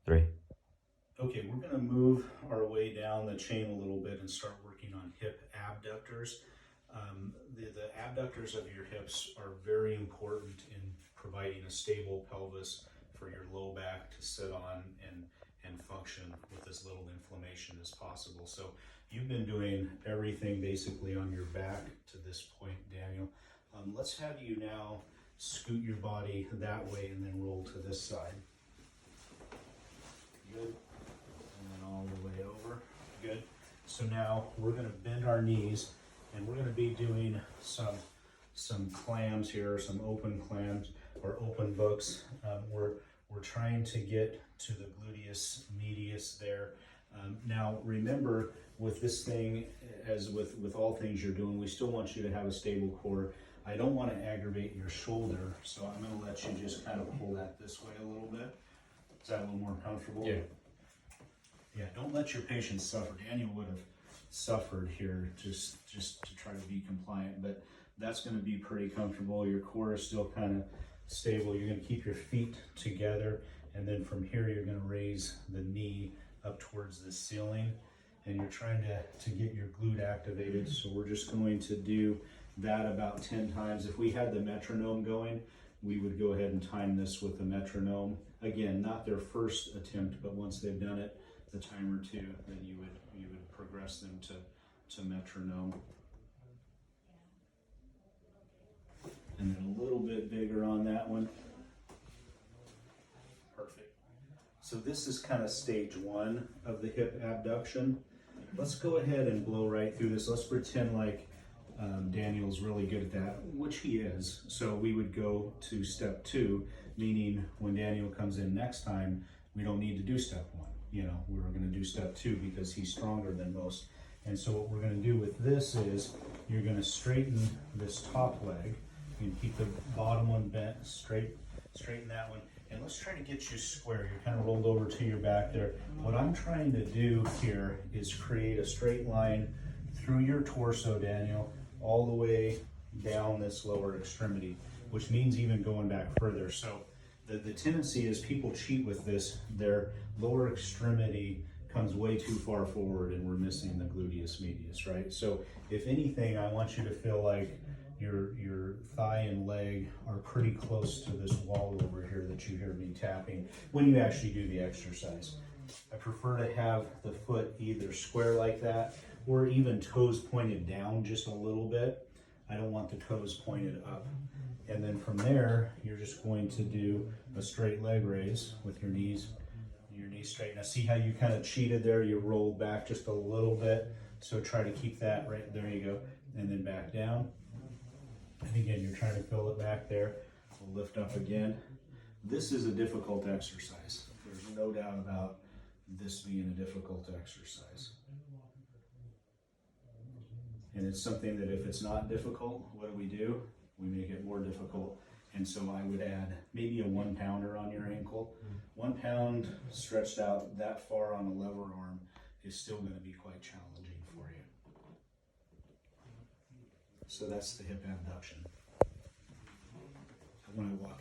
3. Okay, we're going to move our way down the chain a little bit and start working on hip abductors. The abductors of your hips are very important in providing a stable pelvis for your low back to sit on and function with as little inflammation as possible. So you've been doing everything basically on your back to this point, Daniel. Let's have you now scoot your body that way and then roll to this side. Good. And then all the way over. Good. So now we're going to bend our knees and we're going to be doing some clams here, some open clams or open books. We're trying to get to the gluteus medius there. Now remember, with this thing, as with all things you're doing, we still want you to have a stable core. I don't want to aggravate your shoulder, so I'm going to let you just kind of pull that this way a little bit. Is that a little more comfortable? Yeah. Yeah, don't let your patients suffer. Daniel would have suffered here just to try to be compliant, but that's going to be pretty comfortable. Your core is still kind of stable. You're going to keep your feet together, and then from here you're going to raise the knee up towards the ceiling, and you're trying to get your glute activated. So we're just going to do that about 10 times. If we had the metronome going, we would go ahead and time this with the metronome. Again, not their first attempt, but once they've done it the time or two, then you would progress them to metronome. And then a little bit bigger on that one. Perfect. So this is kind of stage 1 of the hip abduction. Let's go ahead and blow right through this. Let's pretend like Daniel's really good at that, which he is. So we would go to step 2, meaning when Daniel comes in next time, we don't need to do step 1. You know, we're going to do step 2 because he's stronger than most. And so what we're going to do with this is you're going to straighten this top leg. You can keep the bottom one bent, straighten that one. And let's try to get you square. You're kind of rolled over to your back there. What I'm trying to do here is create a straight line through your torso, Daniel, all the way down this lower extremity, which means even going back further. So the tendency is people cheat with this. Their lower extremity comes way too far forward and we're missing the gluteus medius, right? So if anything, I want you to feel like your thigh and leg are pretty close to this wall over here that you hear me tapping when you actually do the exercise. I prefer to have the foot either square like that or even toes pointed down just a little bit. I don't want the toes pointed up. And then from there, you're just going to do a straight leg raise with your knees straight. Now see how you kind of cheated there? You rolled back just a little bit. So try to keep that right, there you go. And then back down. And again, you're trying to fill it back there. We'll lift up again. This is a difficult exercise. There's no doubt about this being a difficult exercise. And it's something that if it's not difficult, what do? We make it more difficult. And so I would add maybe a 1 pounder on your ankle. 1 pound stretched out that far on a lever arm is still going to be quite challenging for you. So that's the hip abduction. When I walk